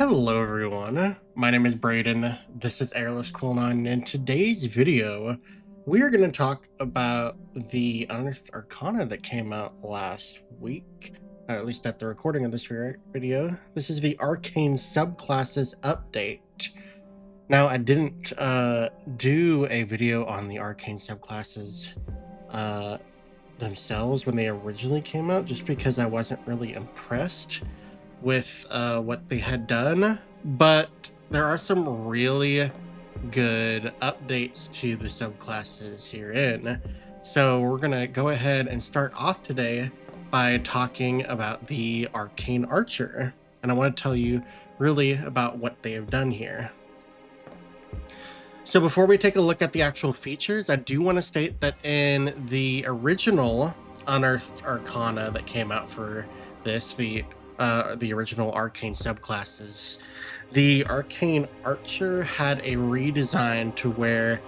Hello everyone, my name is Brayden, this is Airless Cool 9, and in today's video, we are going to talk about the Unearthed Arcana that came out last week, or at least at the recording of this video. This is the Arcane Subclasses update. Now, I didn't do a video on the Arcane Subclasses themselves when they originally came out, just because I wasn't really impressed with what they had done, but there are some really good updates to the subclasses herein. So we're gonna go ahead and start off today by talking about the Arcane Archer, and I want to tell you really about what they have done here. So before we take a look at the actual features, I do want to state that in the original Unearthed Arcana that came out for this, the original Arcane Subclasses, the Arcane Archer had a redesign to where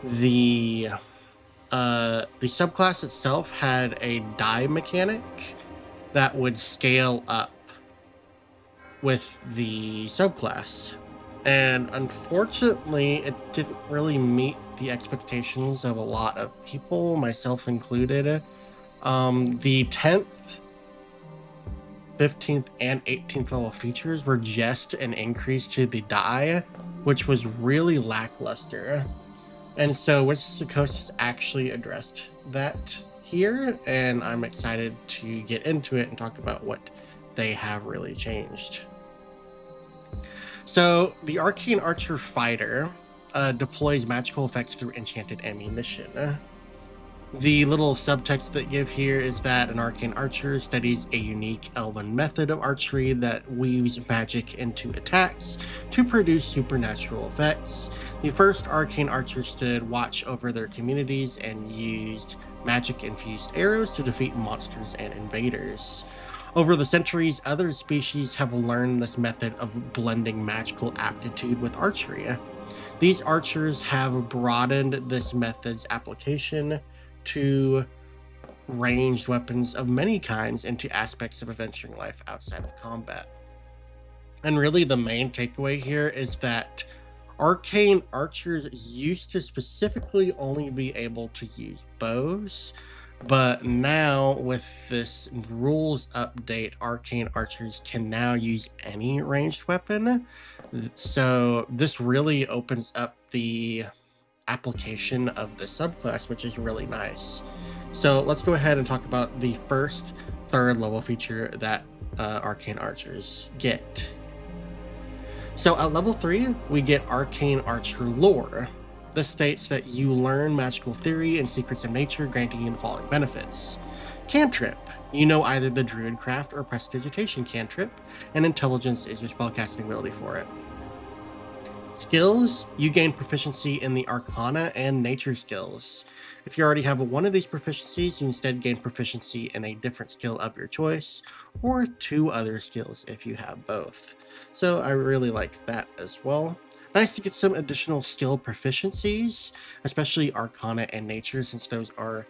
the subclass itself had a die mechanic that would scale up with the subclass. And unfortunately, it didn't really meet the expectations of a lot of people, myself included. The 10th, 15th, and 18th level features were just an increase to the die, which was really lackluster. And so Wizards of the Coast has actually addressed that here, and I'm excited to get into it and talk about what they have really changed. So the Arcane Archer fighter deploys magical effects through enchanted ammunition. The little subtext that give here is that an Arcane Archer studies a unique elven method of archery that weaves magic into attacks to produce supernatural effects. The first Arcane Archer stood watch over their communities and used magic-infused arrows to defeat monsters and invaders. Over the centuries, other species have learned this method of blending magical aptitude with archery. These archers have broadened this method's application to ranged weapons of many kinds into aspects of adventuring life outside of combat. And really the main takeaway here is that Arcane Archers used to specifically only be able to use bows, but now with this rules update, Arcane Archers can now use any ranged weapon. So this really opens up the application of the subclass, which is really nice. So let's go ahead and talk about the first third level feature that Arcane Archers get. So at level 3, we get Arcane Archer Lore. This states that you learn magical theory and secrets of nature, granting you the following benefits. Cantrip. You know either the Druidcraft or Prestidigitation cantrip, and Intelligence is your spellcasting ability for it. Skills. You gain proficiency in the Arcana and Nature skills. If you already have one of these proficiencies, you instead gain proficiency in a different skill of your choice, or 2 other skills if you have both. So I really like that as well. Nice to get some additional skill proficiencies, especially Arcana and Nature, since those are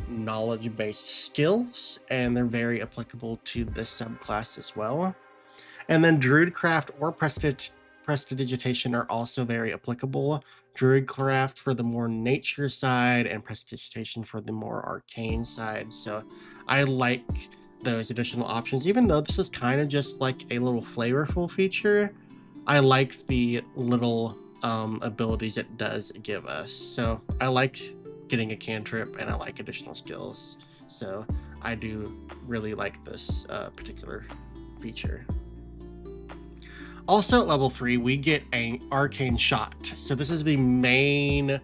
knowledge-based skills, and they're very applicable to this subclass as well. And then Druidcraft or Prestidigitation are also very applicable. Druidcraft for the more nature side, and Prestidigitation for the more arcane side. So I like those additional options, even though this is kind of just like a little flavorful feature. I like the little abilities it does give us. So I like getting a cantrip, and I like additional skills. So I do really like this particular feature. Also at level 3, we get an Arcane Shot. So this is the main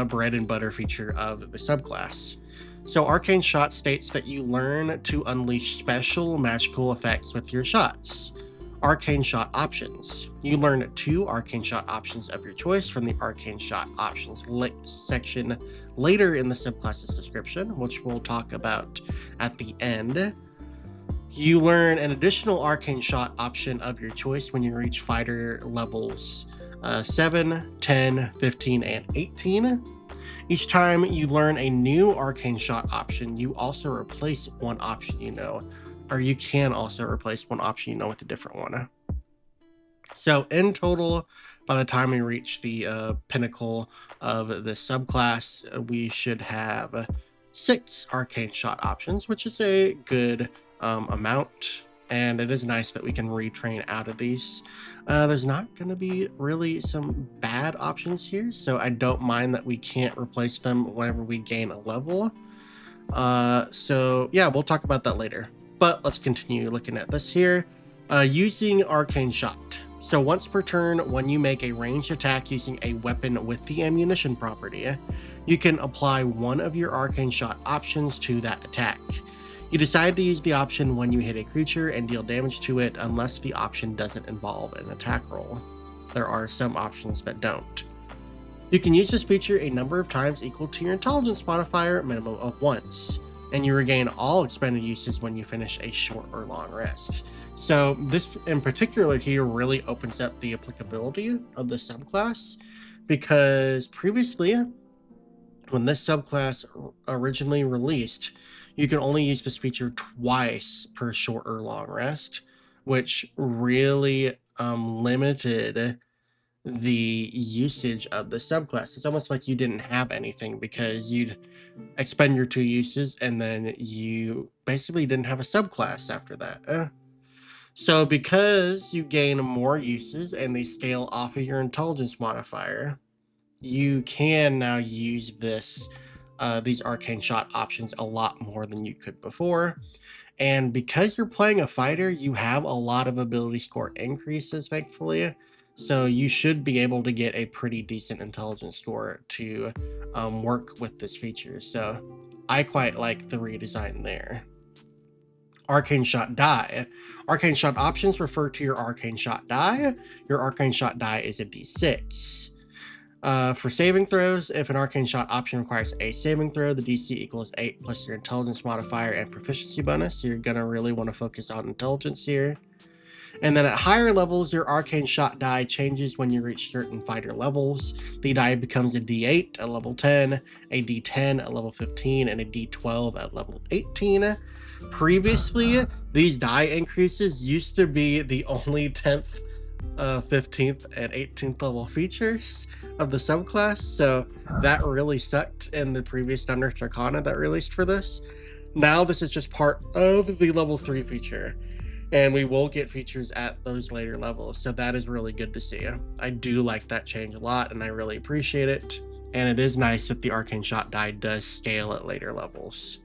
bread and butter feature of the subclass. So Arcane Shot states that you learn to unleash special magical effects with your shots. Arcane Shot options. You learn 2 Arcane Shot options of your choice from the Arcane Shot options section later in the subclass's description, which we'll talk about at the end. You learn an additional Arcane Shot option of your choice when you reach fighter levels 7, 10, 15, and 18. Each time you learn a new Arcane Shot option, you also replace one option you know, or you can also replace one option you know with a different one. So in total, by the time we reach the pinnacle of the subclass, we should have 6 arcane shot options, which is a good amount. And it is nice that we can retrain out of these. There's not going to be really some bad options here, so I don't mind that we can't replace them whenever we gain a level. So yeah, we'll talk about that later. But let's continue looking at this here. Using Arcane Shot. So once per turn, when you make a ranged attack using a weapon with the ammunition property, you can apply one of your Arcane Shot options to that attack. You decide to use the option when you hit a creature and deal damage to it, unless the option doesn't involve an attack roll. There are some options that don't. You can use this feature a number of times equal to your intelligence modifier, minimum of once, and you regain all expended uses when you finish a short or long rest. So this in particular here really opens up the applicability of the subclass, because previously, when this subclass originally released, you can only use this feature twice per short or long rest, which really limited the usage of the subclass. It's almost like you didn't have anything, because you'd expend your 2 uses and then you basically didn't have a subclass after that. So because you gain more uses and they scale off of your intelligence modifier, you can now use these arcane shot options a lot more than you could before. And because you're playing a fighter, you have a lot of ability score increases, thankfully. So you should be able to get a pretty decent intelligence score to work with this feature. So I quite like the redesign there. Arcane Shot Die. Arcane Shot options refer to your Arcane Shot die. Your Arcane Shot die is a d6. For saving throws, if an Arcane Shot option requires a saving throw, the DC equals 8 plus your intelligence modifier and proficiency bonus. So you're going to really want to focus on intelligence here. And then at higher levels, your Arcane Shot die changes when you reach certain fighter levels. The die becomes a D8 at level 10, a D10 at level 15, and a D12 at level 18. Previously, these die increases used to be the only 10th, 15th, and 18th level features of the subclass, so that really sucked in the previous Unearthed Arcana that released for this. Now this is just part of the level 3 feature, and we will get features at those later levels, so that is really good to see. I do like that change a lot, and I really appreciate it, and it is nice that the Arcane Shot die does scale at later levels.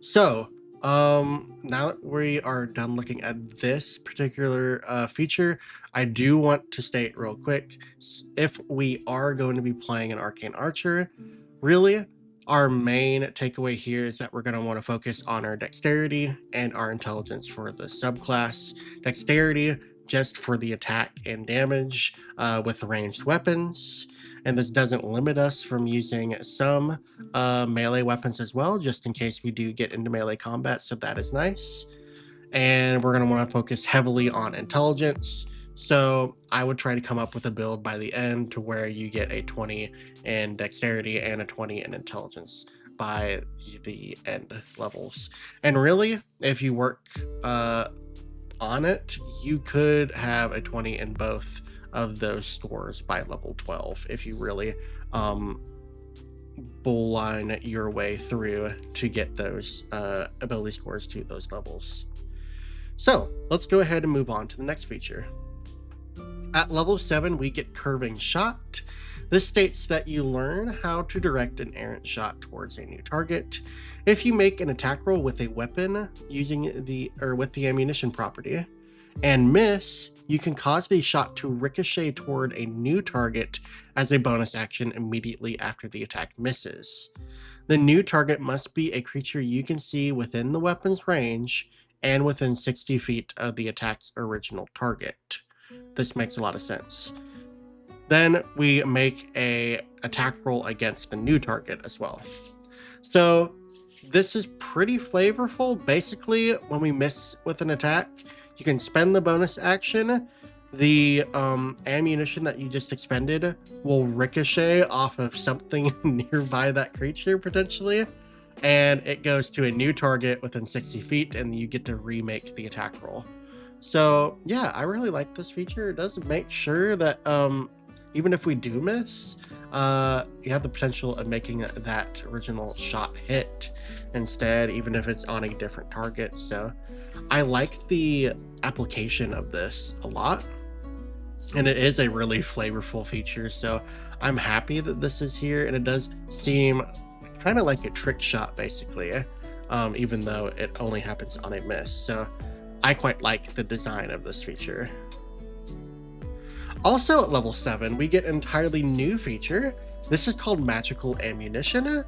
So now that we are done looking at this particular feature, I do want to state real quick, if we are going to be playing an Arcane Archer, really our main takeaway here is that we're going to want to focus on our dexterity and our intelligence for the subclass. Dexterity just for the attack and damage with ranged weapons, and this doesn't limit us from using some melee weapons as well, just in case we do get into melee combat, so that is nice. And we're going to want to focus heavily on intelligence, so I would try to come up with a build by the end to where you get a 20 in dexterity and a 20 in intelligence by the end levels. And really, if you work on it, you could have a 20 in both of those scores by level 12 if you really bullline your way through to get those ability scores to those levels. So let's go ahead and move on to the next feature. At level 7, we get Curving Shot. This states that you learn how to direct an errant shot towards a new target. If you make an attack roll with a weapon using with the ammunition property and miss, you can cause the shot to ricochet toward a new target as a bonus action immediately after the attack misses. The new target must be a creature you can see within the weapon's range and within 60 feet of the attack's original target. This makes a lot of sense. Then we make a attack roll against the new target as well. So this is pretty flavorful. Basically, when we miss with an attack, you can spend the bonus action. The ammunition that you just expended will ricochet off of something nearby that creature potentially, and it goes to a new target within 60 feet, and you get to remake the attack roll. So yeah, I really like this feature. It does make sure that even if we do miss, you have the potential of making that original shot hit instead, even if it's on a different target. So I like the application of this a lot, and it is a really flavorful feature. So I'm happy that this is here, and it does seem kind of like a trick shot basically, even though it only happens on a miss. So I quite like the design of this feature. Also at level 7, we get an entirely new feature. This is called Magical Ammunition.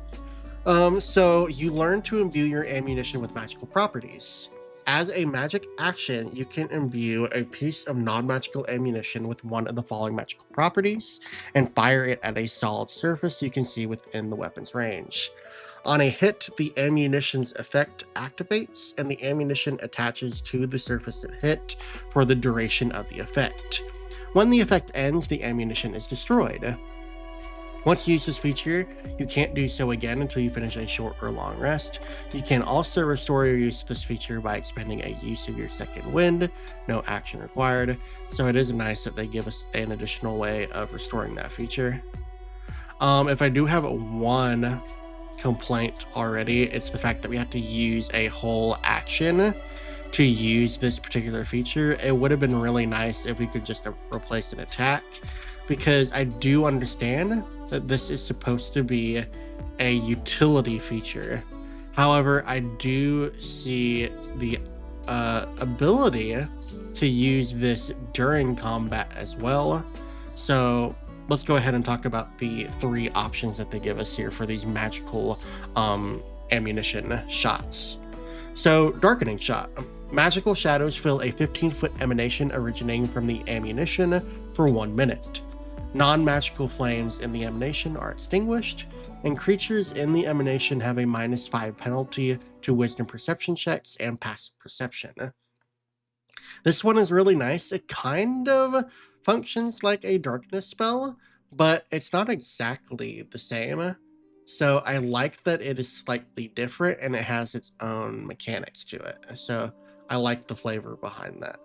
So you learn to imbue your ammunition with magical properties. As a magic action, you can imbue a piece of non-magical ammunition with one of the following magical properties and fire it at a solid surface you can see within the weapon's range. On a hit, the ammunition's effect activates and the ammunition attaches to the surface it hit for the duration of the effect. When the effect ends, the ammunition is destroyed. Once you use this feature, you can't do so again until you finish a short or long rest. You can also restore your use of this feature by expending a use of your second wind, no action required, so it is nice that they give us an additional way of restoring that feature. If I do have one complaint already, it's the fact that we have to use a whole action to use this particular feature. It would have been really nice if we could just replace an attack, because I do understand that this is supposed to be a utility feature. However, I do see the ability to use this during combat as well. So let's go ahead and talk about the 3 options that they give us here for these magical ammunition shots. So, Darkening Shot. Magical shadows fill a 15-foot emanation originating from the ammunition for 1 minute. Non-magical flames in the emanation are extinguished, and creatures in the emanation have a -5 penalty to wisdom perception checks and passive perception. This one is really nice. It kind of functions like a darkness spell, but it's not exactly the same. So I like that it is slightly different and it has its own mechanics to it. So I like the flavor behind that.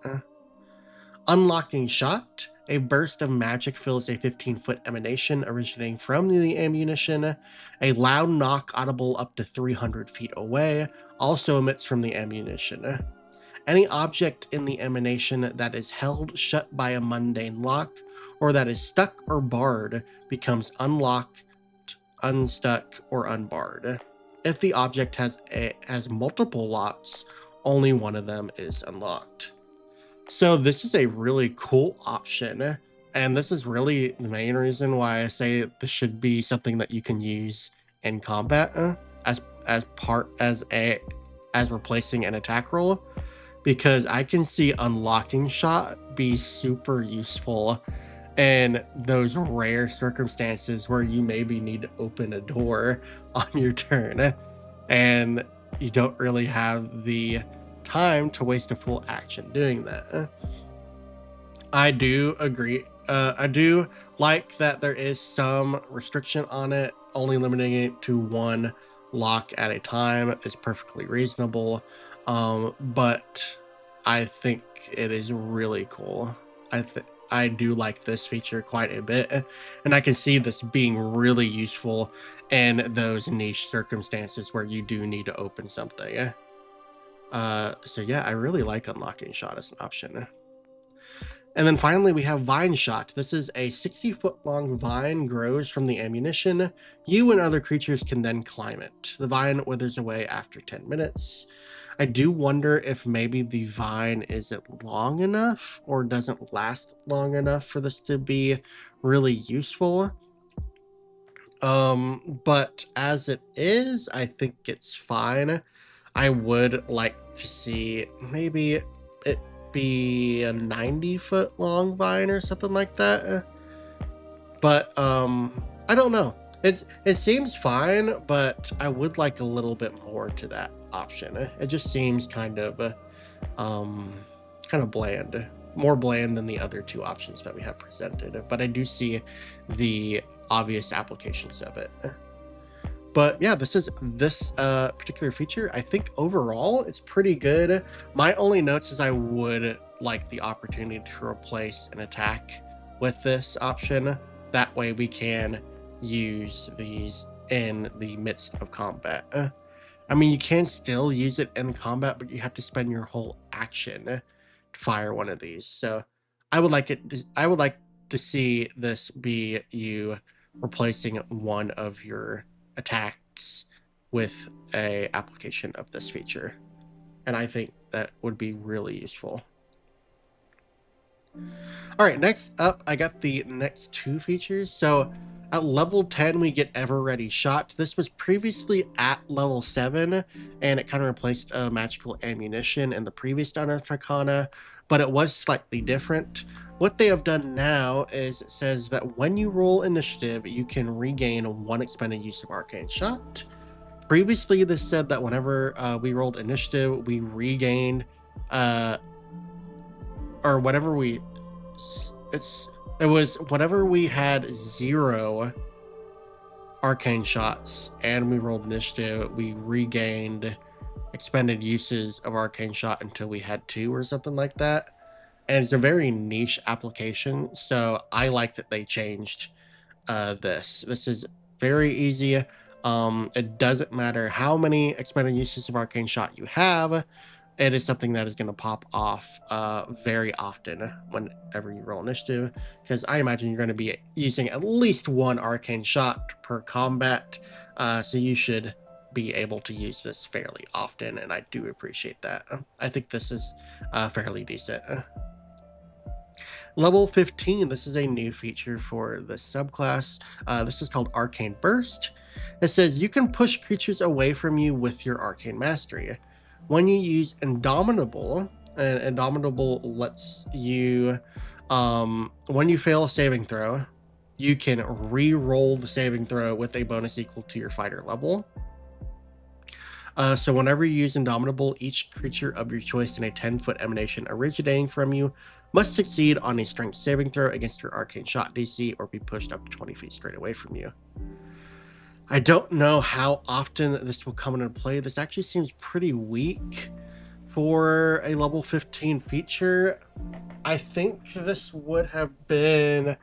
Unlocking Shot. A burst of magic fills a 15-foot emanation originating from the ammunition. A loud knock audible up to 300 feet away also emits from the ammunition. Any object in the emanation that is held shut by a mundane lock or that is stuck or barred becomes unlocked, unstuck, or unbarred. If the object has multiple locks, only one of them is unlocked. So this is a really cool option, and this is really the main reason why I say this should be something that you can use in combat as replacing an attack roll, because I can see Unlocking Shot be super useful in those rare circumstances where you maybe need to open a door on your turn and you don't really have the time to waste a full action doing that. I do agree. I do like that there is some restriction on it. Only limiting it to 1 lock at a time is perfectly reasonable. But I think it is really cool. I do like this feature quite a bit, and I can see this being really useful in those niche circumstances where you do need to open something. So yeah, I really like Unlocking Shot as an option. And then finally we have Vine Shot. This is a 60-foot long vine grows from the ammunition. You and other creatures can then climb it. The vine withers away after 10 minutes. I do wonder if maybe the vine isn't long enough or doesn't last long enough for this to be really useful. But as it is, I think it's fine. I would like to see maybe it be a 90-foot long vine or something like that. But I don't know. It seems fine, but I would like a little bit more to that option. It just seems kind of bland, more bland than the other 2 options that we have presented. But I do see the obvious applications of it. But yeah, this particular feature, I think overall it's pretty good. My only notes is I would like the opportunity to replace an attack with this option. That way we can use these in the midst of combat. I mean, you can still use it in combat, but you have to spend your whole action to fire one of these. So I would like to see this be you replacing one of your attacks with a application of this feature. And I think that would be really useful. All right, next up, I got the next two features. So at level 10, we get Ever Ready Shot. This was previously at level 7, and it kind of replaced magical ammunition in the previous Unearthed Arcana, but it was slightly different. What they have done now is it says that when you roll initiative, you can regain 1 expended use of Arcane Shot. Previously, this said that whenever we rolled initiative, we regained, or whenever we, it was whenever we had 0 arcane shots and we rolled initiative, we regained expended uses of arcane shot until we had 2 or something like that. And it's a very niche application, so I like that they changed this. This is very easy. It doesn't matter how many expended uses of arcane shot you have. It is something that is going to pop off very often whenever you roll initiative, because I imagine you're going to be using at least 1 arcane shot per combat, so you should be able to use this fairly often, and I do appreciate that. I think this is fairly decent. Level 15, this is a new feature for the subclass. This is called Arcane Burst. It says you can push creatures away from you with your Arcane Mastery. When you use Indomitable, and Indomitable lets you, when you fail a saving throw, you can re-roll the saving throw with a bonus equal to your fighter level. So whenever you use Indomitable, each creature of your choice in a 10-foot emanation originating from you must succeed on a strength saving throw against your Arcane Shot DC or be pushed up to 20 feet straight away from you. I don't know how often this will come into play. This actually seems pretty weak for a level 15 feature. I think this would have been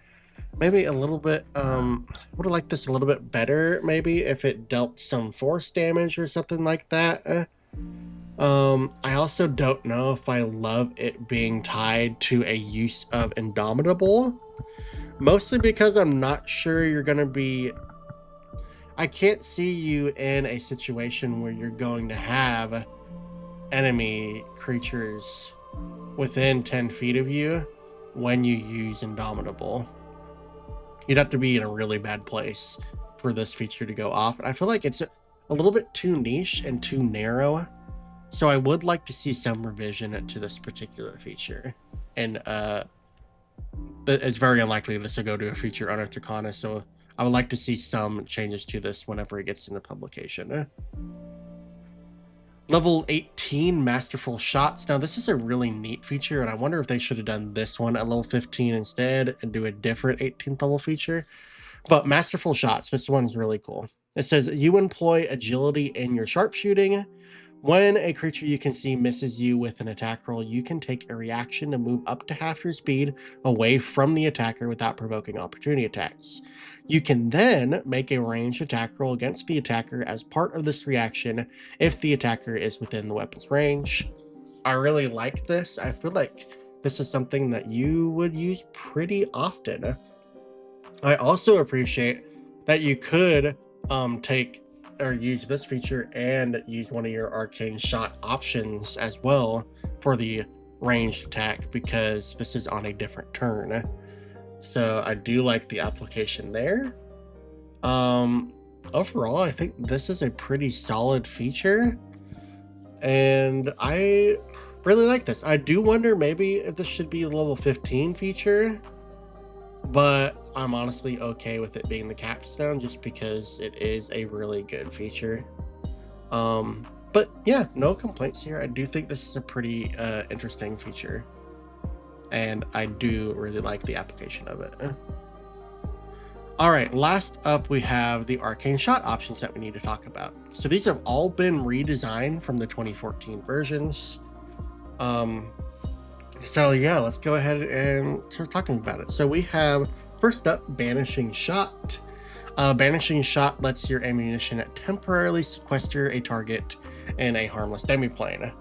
maybe a little bit, would have liked this a little bit better, maybe if it dealt some force damage or something like that. I also don't know if I love it being tied to a use of Indomitable, mostly because I'm not sure you're going to be, I can't see you in a situation where you're going to have enemy creatures within 10 feet of you when you use Indomitable. You'd have to be in a really bad place for this feature to go off. And I feel like it's a little bit too niche and too narrow. So I would like to see some revision to this particular feature. And it's very unlikely this will go to a feature Unearthed Arcana, so I would like to see some changes to this whenever it gets into publication. Level 18, Masterful Shots. Now, this is a really neat feature, and I wonder if they should have done this one at level 15 instead and do a different 18th level feature. But Masterful Shots, this one's really cool. It says, you employ agility in your sharpshooting. When a creature you can see misses you with an attack roll, you can take a reaction to move up to half your speed away from the attacker without provoking opportunity attacks. You can then make a ranged attack roll against the attacker as part of this reaction if the attacker is within the weapon's range. I really like this. I feel like this is something that you would use pretty often. I also appreciate that you could take or use this feature and use one of your Arcane Shot options as well for the ranged attack, because this is on a different turn. So I do like the application there. Overall, I think this is a pretty solid feature, and I really like this. I do wonder maybe if this should be a level 15 feature, but I'm honestly okay with it being the capstone just because it is a really good feature. But yeah, no complaints here. I do think this is a pretty interesting feature, and I do really like the application of it. All right, last up we have the Arcane Shot options that we need to talk about. So these have all been redesigned from the 2014 versions. So yeah, let's go ahead and start talking about it. So we have first up, Banishing Shot. Banishing Shot lets your ammunition temporarily sequester a target in a harmless demiplane.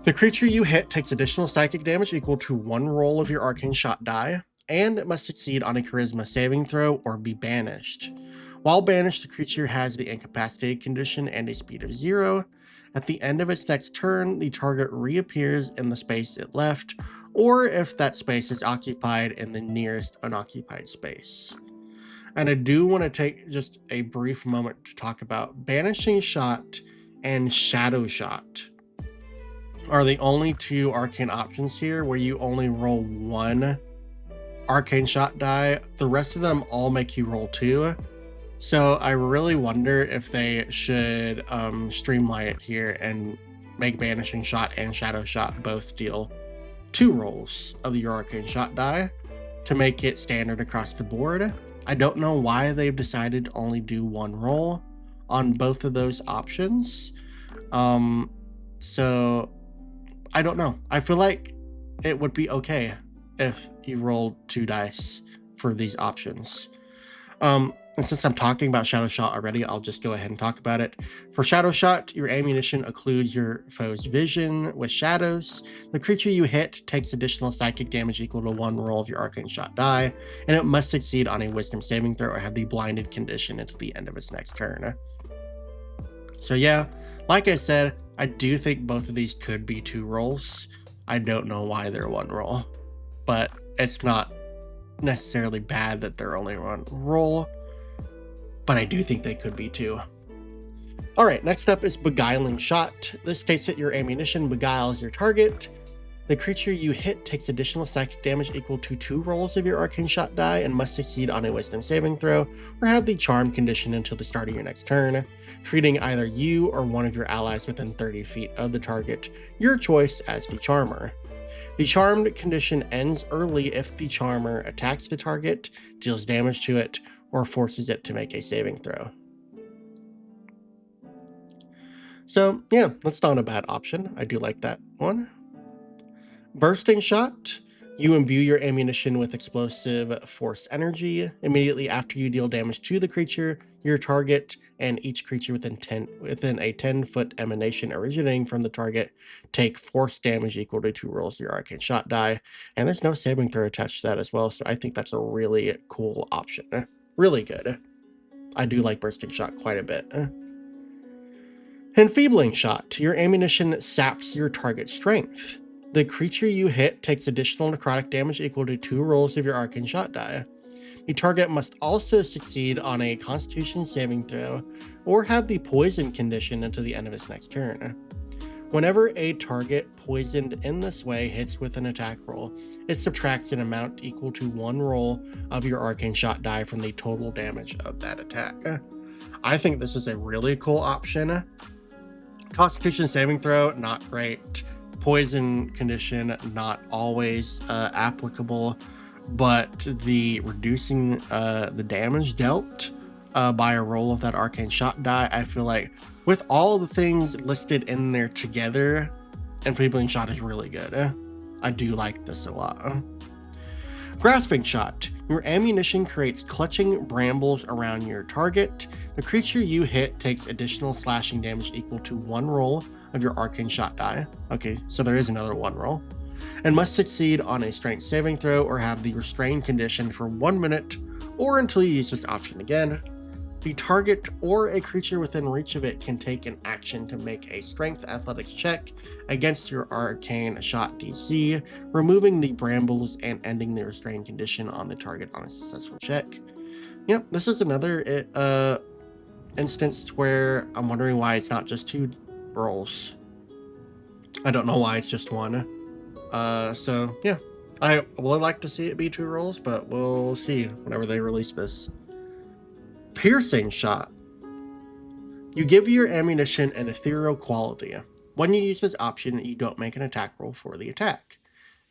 The creature you hit takes additional psychic damage equal to 1 roll of your Arcane Shot die, and it must succeed on a Charisma saving throw or be banished. While banished, the creature has the incapacitated condition and a speed of 0. At the end of its next turn, the target reappears in the space it left, or if that space is occupied, in the nearest unoccupied space. And I do want to take just a brief moment to talk about Banishing Shot and Shadow Shot are the only 2 arcane options here where you only roll 1 Arcane Shot die. The rest of them all make you roll 2. So I really wonder if they should streamline it here and make Banishing Shot and Shadow Shot both deal 2 rolls of your Arcane Shot die to make it standard across the board. I don't know why they've decided to only do 1 roll on both of those options. So I don't know. I feel like it would be okay if you rolled 2 dice for these options. And since I'm talking about Shadow Shot already, I'll just go ahead and talk about it. For Shadow Shot, your ammunition occludes your foe's vision with shadows. The creature you hit takes additional psychic damage equal to 1 roll of your Arcane Shot die, and it must succeed on a Wisdom saving throw or have the blinded condition until the end of its next turn. So yeah, like I said, I do think both of these could be 2 rolls. I don't know why they're 1 roll, but it's not necessarily bad that they're only 1 roll. But I do think they could be 2. Alright, next up is Beguiling Shot. This states that your ammunition beguiles your target. The creature you hit takes additional psychic damage equal to 2 rolls of your Arcane Shot die and must succeed on a Wisdom saving throw or have the charm condition until the start of your next turn, treating either you or one of your allies within 30 feet of the target, your choice, as the charmer. The charmed condition ends early if the charmer attacks the target, deals damage to it, or forces it to make a saving throw. So yeah, that's not a bad option. I do like that one. Bursting Shot. You imbue your ammunition with explosive force energy. Immediately after you deal damage to the creature, your target, and each creature within a 10-foot emanation originating from the target take force damage equal to 2 rolls of your Arcane Shot die. And there's no saving throw attached to that as well, so I think that's a really cool option. Really good. I do like Bursting Shot quite a bit. Enfeebling Shot. Your ammunition saps your target's strength. The creature you hit takes additional necrotic damage equal to 2 rolls of your Arcane Shot die. The target must also succeed on a Constitution saving throw or have the poison condition until the end of its next turn. Whenever a target poisoned in this way hits with an attack roll, it subtracts an amount equal to 1 roll of your Arcane Shot die from the total damage of that attack. I think this is a really cool option. Constitution saving throw, not great. Poison condition, not always applicable, but the reducing the damage dealt by a roll of that Arcane Shot die, I feel like with all the things listed in there together, Enfeebling Shot is really good. I do like this a lot. Grasping Shot. Your ammunition creates clutching brambles around your target. The creature you hit takes additional slashing damage equal to 1 roll of your Arcane Shot die. Okay, so there is another 1 roll. And must succeed on a strength saving throw or have the restrained condition for 1 minute or until you use this option again. The target or a creature within reach of it can take an action to make a strength athletics check against your Arcane Shot DC, removing the brambles and ending the restrained condition on the target on a successful check. Yep, this is another instance where I'm wondering why it's not just 2 rolls. I don't know why it's just 1. So yeah, I would like to see it be 2 rolls, but we'll see whenever they release this. Piercing Shot. You give your ammunition an ethereal quality. When you use this option, you don't make an attack roll for the attack.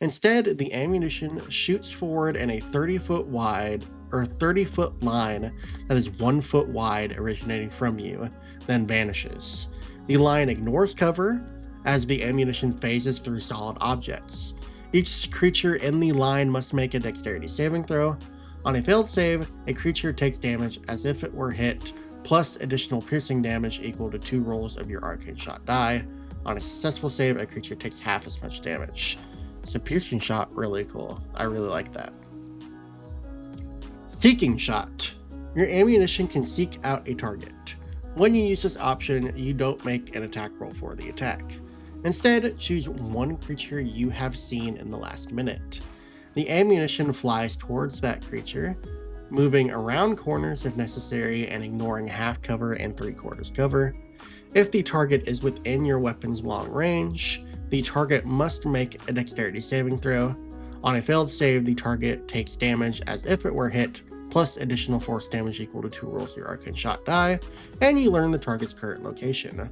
Instead, the ammunition shoots forward in a 30-foot wide or 30-foot line that is 1 foot wide originating from you, then vanishes. The line ignores cover as the ammunition phases through solid objects. Each creature in the line must make a dexterity saving throw. On a failed save, a creature takes damage as if it were hit, plus additional piercing damage equal to 2 rolls of your Arcane Shot die. On a successful save, a creature takes half as much damage. So piercing shot, really cool. I really like that. Seeking shot. Your ammunition can seek out a target. When you use this option, you don't make an attack roll for the attack. Instead, choose one creature you have seen in the last minute. The ammunition flies towards that creature, moving around corners if necessary and ignoring half cover and 3/4 cover. If the target is within your weapon's long range, the target must make a dexterity saving throw. On a failed save, the target takes damage as if it were hit, plus additional force damage equal to 2 rolls of your Arcane Shot die, and you learn the target's current location.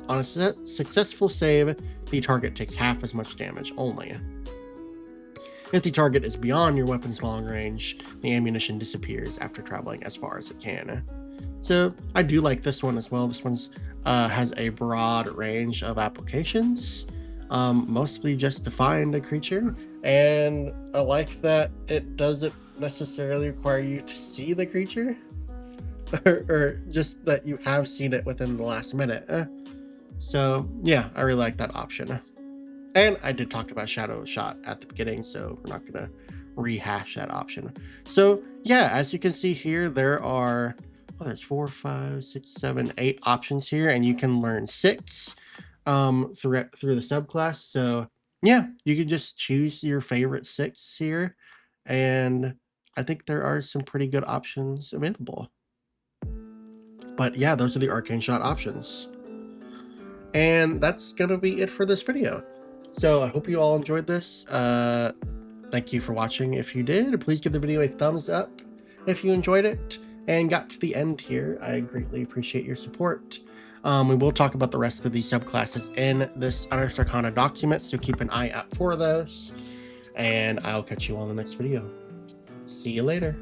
On a successful save, the target takes half as much damage only. If the target is beyond your weapon's long range, the ammunition disappears after traveling as far as it can. So I do like this one as well. This one's has a broad range of applications, mostly just to find a creature, and I like that it doesn't necessarily require you to see the creature, or just that you have seen it within the last minute. So yeah, I really like that option. And I did talk about Shadow Shot at the beginning, so we're not gonna rehash that option. So yeah, as you can see here, there are, there's 4, 5, 6, 7, 8 options here, and you can learn 6 through the subclass. So yeah, you can just choose your favorite 6 here, and I think there are some pretty good options available. But yeah, those are the Arcane Shot options. And that's gonna be it for this video. So I hope you all enjoyed this. Thank you for watching. If you did, please give the video a thumbs up if you enjoyed it and got to the end here. I greatly appreciate your support. We will talk about the rest of these subclasses in this Unearthed Arcana document, so keep an eye out for those. And I'll catch you all in the next video. See you later.